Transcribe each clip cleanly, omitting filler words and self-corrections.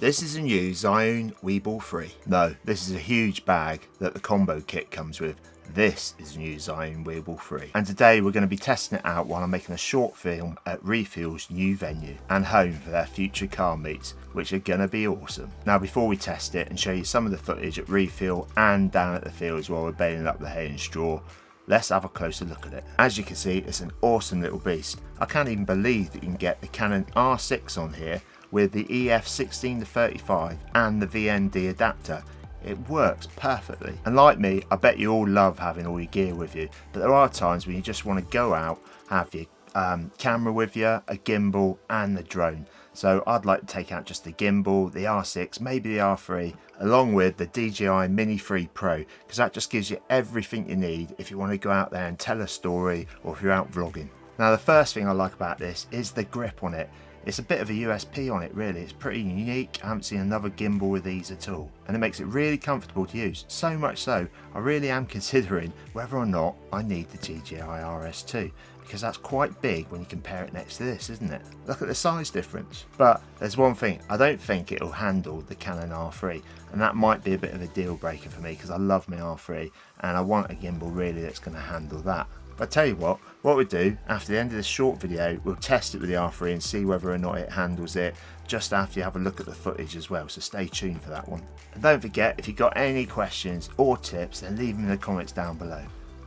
This is a new Zhiyun Weebill 3. No, this is a huge bag that the combo kit comes with. This is a new Zhiyun Weebill 3. And today we're going to be testing it out while I'm making a short film at Refill's new venue and home for their future car meets, which are going to be awesome. Now before we test it and show you some of the footage at Refill and down at the fields while we're baling up the hay and straw, let's have a closer look at it. As you can see, it's an awesome little beast. I can't even believe that you can get the Canon R3 on here with the EF 16-35 and the VND adapter. It works perfectly. And like me, I bet you all love having all your gear with you, but there are times when you just want to go out, have your camera with you, a gimbal and the drone. So I'd like to take out just the gimbal, the R6, maybe the R3, along with the DJI Mini 3 Pro, because that just gives you everything you need if you want to go out there and tell a story or if you're out vlogging. Now the first thing I like about this is the grip on it. It's a bit of a USP on it really, it's pretty unique. I haven't seen another gimbal with these at all, and it makes it really comfortable to use, so much so I really am considering whether or not I need the DJI RS2, because that's quite big when you compare it next to this, isn't it? Look at the size difference. But there's one thing, I don't think it'll handle the Canon R3, and that might be a bit of a deal breaker for me because I love my R3 and I want a gimbal really that's going to handle that. But I tell you what we'll do after the end of this short video, we'll test it with the R3 and see whether or not it handles it just after you have a look at the footage as well, so stay tuned for that one. And don't forget, if you've got any questions or tips, then leave them in the comments down below.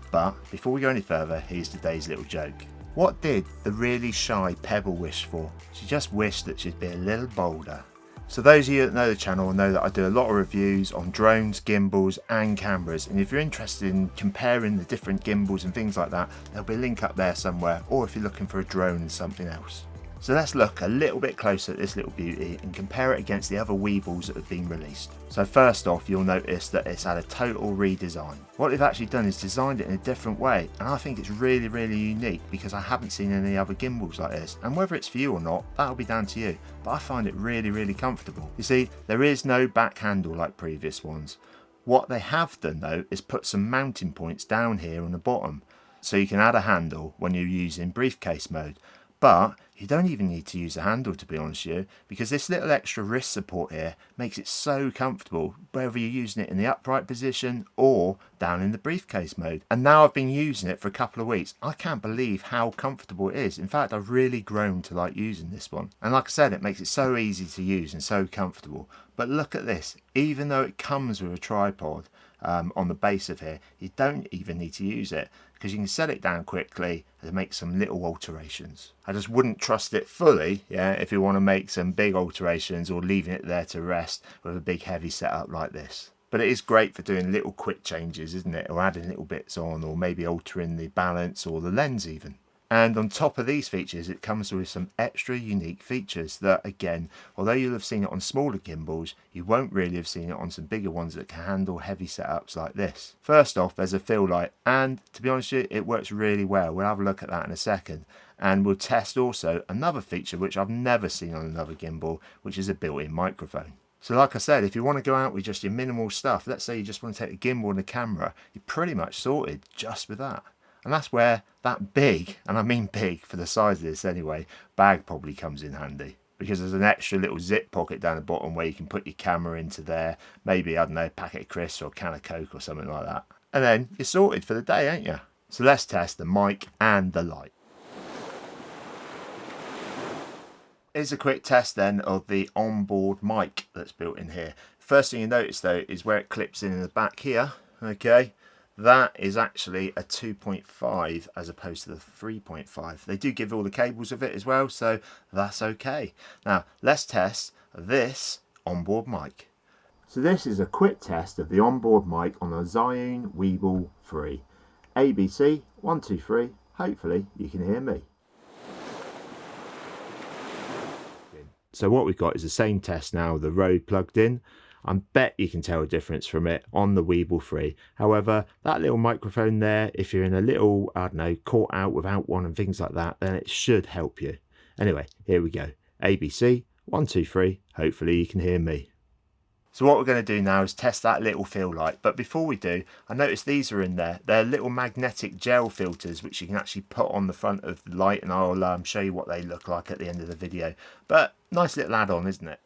But before we go any further, here's today's little joke. What did the really shy Pebble wish for? She just wished that she'd be a little bolder. So those of you that know the channel know that I do a lot of reviews on drones, gimbals and cameras, and if you're interested in comparing the different gimbals and things like that, there'll be a link up there somewhere, or if you're looking for a drone and something else. So let's look a little bit closer at this little beauty and compare it against the other Weebills that have been released. So first off, you'll notice that it's had a total redesign. What they've actually done is designed it in a different way, and I think it's really unique because I haven't seen any other gimbals like this, and whether it's for you or not, that'll be down to you, but I find it really comfortable. You see, there is no back handle like previous ones. What they have done though is put some mounting points down here on the bottom, so you can add a handle when you're using briefcase mode. But you don't even need to use a handle, to be honest with you, because this little extra wrist support here makes it so comfortable whether you're using it in the upright position or down in the briefcase mode. And now I've been using it for a couple of weeks, I can't believe how comfortable it is. In fact, I've really grown to like using this one, and like I said, it makes it so easy to use and so comfortable. But look at this, even though it comes with a tripod on the base of here, you don't even need to use it because you can set it down quickly and make some little alterations. I just wouldn't trust it fully, yeah, if you want to make some big alterations or leaving it there to rest with a big heavy setup like this. But it is great for doing little quick changes, isn't it, or adding little bits on, or maybe altering the balance or the lens even. And on top of these features, it comes with some extra unique features that, again, although you'll have seen it on smaller gimbals, you won't really have seen it on some bigger ones that can handle heavy setups like this. First off, there's a fill light, and to be honest with you, it works really well. We'll have a look at that in a second. And we'll test also another feature which I've never seen on another gimbal, which is a built-in microphone. So like I said, if you want to go out with just your minimal stuff, let's say you just want to take the gimbal and the camera, you're pretty much sorted just with that. And that's where that big, and I mean big for the size of this anyway, bag probably comes in handy. Because there's an extra little zip pocket down the bottom where you can put your camera into there. Maybe, I don't know, a packet of crisps or a can of Coke or something like that. And then you're sorted for the day, ain't you? So let's test the mic and the light. Here's a quick test then of the onboard mic that's built in here. First thing you notice though is where it clips in the back here, okay? That is actually a 2.5 as opposed to the 3.5. They do give all the cables of it as well, so that's okay. Now let's test this onboard mic. So this is a quick test of the onboard mic on the Zhiyun Weebill 3. ABC 1 2 3. Hopefully you can hear me. So what we've got is the same test now, the Rode plugged in. I bet you can tell a difference from it on the Weebill 3. However, that little microphone there, if you're in a little, I don't know, caught out without one and things like that, then it should help you. Anyway, here we go. ABC, 1 2 3. Hopefully you can hear me. So what we're going to do now is test that little fill light. But before we do, I noticed these are in there. They're little magnetic gel filters which you can actually put on the front of the light, and I'll show you what they look like at the end of the video. But nice little add-on, isn't it?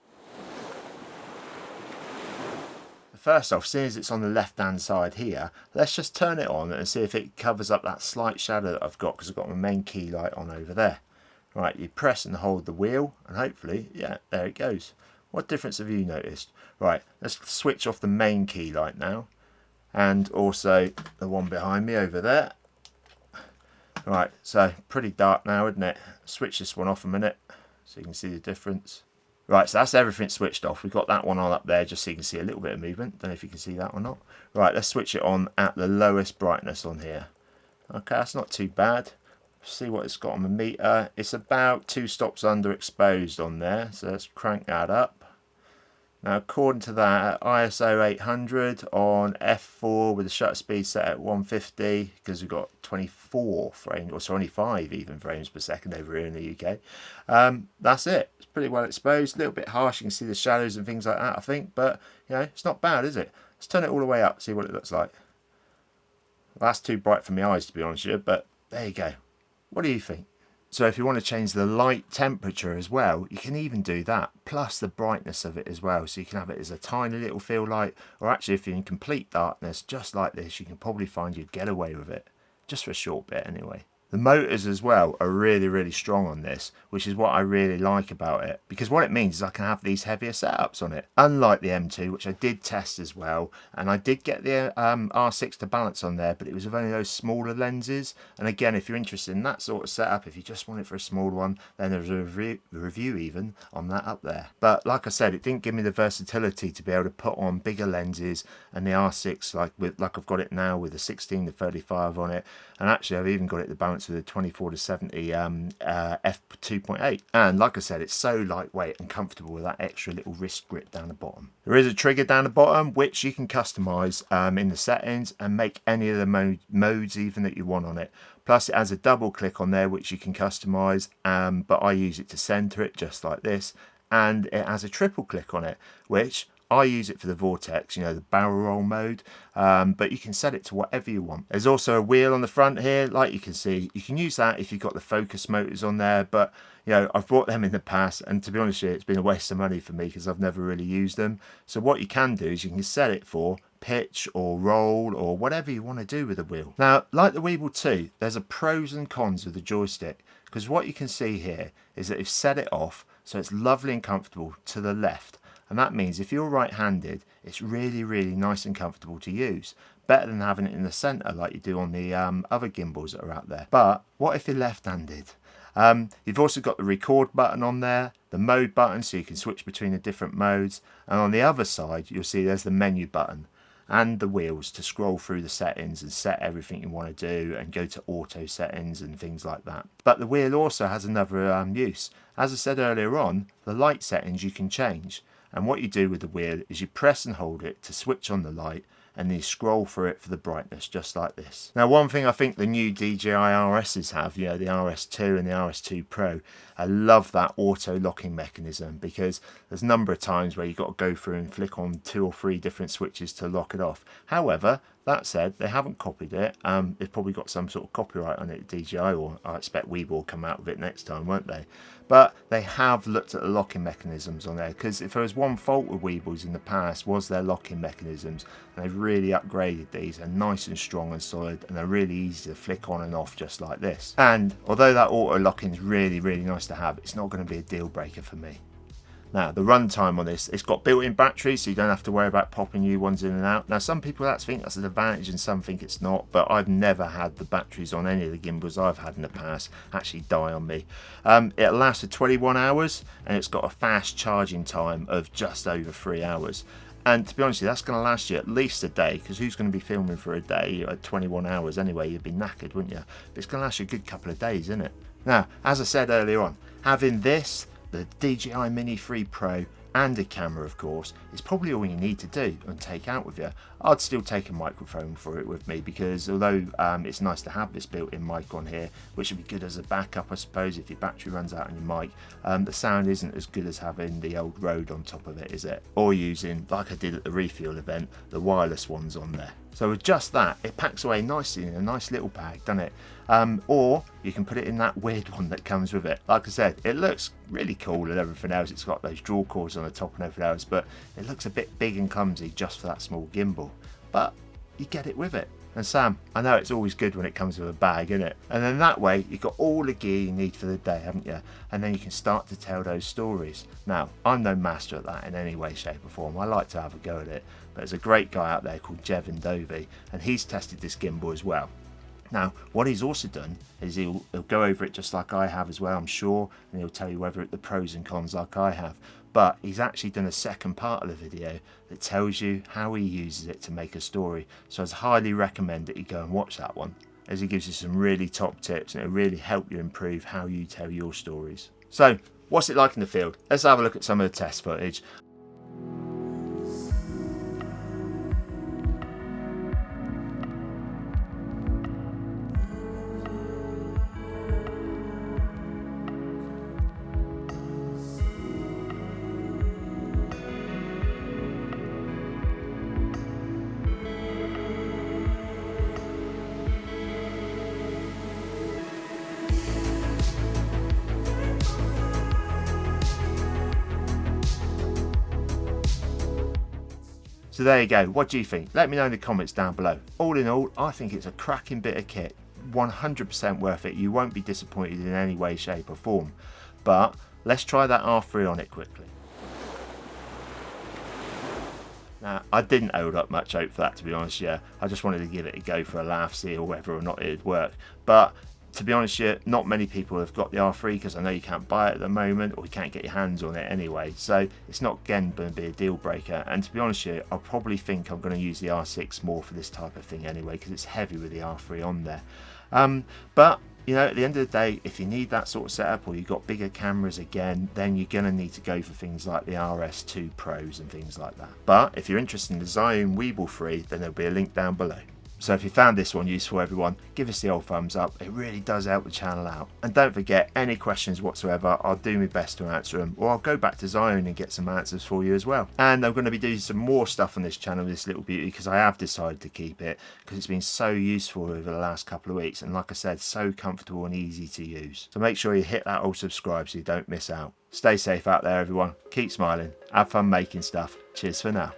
First off, seeing as it's on the left hand side here, let's just turn it on and see if it covers up that slight shadow that I've got, because I've got my main key light on over there. Right, you press and hold the wheel and hopefully, yeah, there it goes. What difference have you noticed? Right, let's switch off the main key light now, and also the one behind me over there. Right, so pretty dark now, isn't it? Switch this one off a minute so you can see the difference. Right, so that's everything switched off. We've got that one on up there just so you can see a little bit of movement. Don't know if you can see that or not. Right, let's switch it on at the lowest brightness on here. Okay, that's not too bad. See what it's got on the meter. It's about 2 stops underexposed on there, so let's crank that up. Now, according to that, ISO 800 on f4 with the shutter speed set at 150, because we've got 24 frames, or 25 even frames per second over here in the UK. That's it. It's pretty well exposed, a little bit harsh. You can see the shadows and things like that, I think, but you know, it's not bad, is it? Let's turn it all the way up, see what it looks like. Well, that's too bright for my eyes, to be honest with you, but there you go. What do you think? So if you want to change the light temperature as well, you can even do that, plus the brightness of it as well. So you can have it as a tiny little field light, or actually if you're in complete darkness, just like this, you can probably find you'd get away with it, just for a short bit anyway. The motors as well are really, really strong on this, which is what I really like about it, because what it means is I can have these heavier setups on it. Unlike the M2, which I did test as well, and I did get the R6 to balance on there, but it was with only those smaller lenses. And again, if you're interested in that sort of setup, if you just want it for a small one, then there's a review even on that up there. But like I said, it didn't give me the versatility to be able to put on bigger lenses, and the R6 like I've got it now with the 16 to 35 on it, and actually I've even got it to balance with a 24 to 70 f2.8, and like I said, it's so lightweight and comfortable with that extra little wrist grip down the bottom. There is a trigger down the bottom which you can customize in the settings and make any of the modes even that you want on it. Plus it has a double click on there which you can customize, but I use it to center it just like this, and it has a triple click on it which I use it for the vortex, you know, the barrel roll mode, but you can set it to whatever you want. There's also a wheel on the front here, like you can see. You can use that if you've got the focus motors on there, but you know, I've bought them in the past, and to be honest with you, it's been a waste of money for me because I've never really used them. So what you can do is you can set it for pitch or roll or whatever you want to do with the wheel. Now, like the Weebill 2, there's a pros and cons with the joystick, because what you can see here is that it's set it off so it's lovely and comfortable to the left. And that means if you're right-handed, it's really, really nice and comfortable to use. Better than having it in the centre like you do on the other gimbals that are out there. But what if you're left-handed? You've also got the record button on there, the mode button so you can switch between the different modes. And on the other side, you'll see there's the menu button and the wheels to scroll through the settings and set everything you want to do and go to auto settings and things like that. But the wheel also has another use. As I said earlier on, the light settings you can change. And what you do with the wheel is you press and hold it to switch on the light, and then you scroll through it for the brightness, just like this. Now, one thing I think the new DJI RSs have, you know, the RS2 and the RS2 Pro, I love that auto locking mechanism, because there's a number of times where you've got to go through and flick on 2 or 3 different switches to lock it off. However, that said, they haven't copied it. They've probably got some sort of copyright on it, DJI, or I expect Weebill will come out with it next time, won't they? But they have looked at the locking mechanisms on there, because if there was one fault with Weebills in the past was their locking mechanisms, and they've really upgraded these. They're nice and strong and solid, and they're really easy to flick on and off just like this. And although that auto locking is really, really nice to have, it's not going to be a deal breaker for me. Now, the runtime on this, it's got built-in batteries, so you don't have to worry about popping new ones in and out. Now, some people think that's an advantage and some think it's not, but I've never had the batteries on any of the gimbals I've had in the past actually die on me. It'll last for 21 hours, and it's got a fast charging time of just over 3 hours. And to be honest with you, that's going to last you at least a day, because who's going to be filming for a day at 21 hours anyway? You'd be knackered, wouldn't you? But it's going to last you a good couple of days, isn't it? Now, as I said earlier on, having this, the DJI Mini 3 Pro, and a camera, of course, is probably all you need to do and take out with you. I'd still take a microphone for it with me, because although it's nice to have this built-in mic on here, which would be good as a backup, I suppose, if your battery runs out on your mic, the sound isn't as good as having the old Rode on top of it, is it? Or using, like I did at the refuel event, the wireless ones on there. So with just that, it packs away nicely in a nice little bag, doesn't it? Or you can put it in that weird one that comes with it. Like I said, it looks really cool and everything else. It's got those draw cords on the top and everything else, but it looks a bit big and clumsy just for that small gimbal. But you get it with it. And Sam, I know it's always good when it comes with a bag, isn't it? And then that way, you've got all the gear you need for the day, haven't you? And then you can start to tell those stories. Now, I'm no master at that in any way, shape or form. I like to have a go at it. But there's a great guy out there called Devon, and he's tested this gimbal as well. Now, what he's also done is he'll go over it just like I have as well, I'm sure, and he'll tell you whether it's the pros and cons like I have. But he's actually done a second part of the video that tells you how he uses it to make a story. So I'd highly recommend that you go and watch that one, as he gives you some really top tips and it'll really help you improve how you tell your stories. So, what's it like in the field? Let's have a look at some of the test footage. So there you go, what do you think? Let me know in the comments down below. All in all, I think it's a cracking bit of kit, 100% worth it. You won't be disappointed in any way, shape or form. But let's try that R3 on it quickly. Now, I didn't hold up much hope for that, to be honest, yeah. I just wanted to give it a go for a laugh, see whether or not it'd work. But to be honest, yeah, not many people have got the R3 because I know you can't buy it at the moment, or you can't get your hands on it anyway. So it's not again going to be a deal breaker. And to be honest, yeah, I probably think I'm going to use the R6 more for this type of thing anyway, because it's heavy with the R3 on there. But you know, at the end of the day, if you need that sort of setup, or you've got bigger cameras again, then you're going to need to go for things like the RS2 Pros and things like that. But if you're interested in the Zhiyun Weebill 3, then there'll be a link down below. So if you found this one useful, everyone, give us the old thumbs up. It really does help the channel out. And don't forget, any questions whatsoever, I'll do my best to answer them, or I'll go back to Zhiyun and get some answers for you as well. And I'm going to be doing some more stuff on this channel, this little beauty, because I have decided to keep it, because it's been so useful over the last couple of weeks. And like I said, so comfortable and easy to use. So make sure you hit that old subscribe so you don't miss out. Stay safe out there, everyone. Keep smiling. Have fun making stuff. Cheers for now.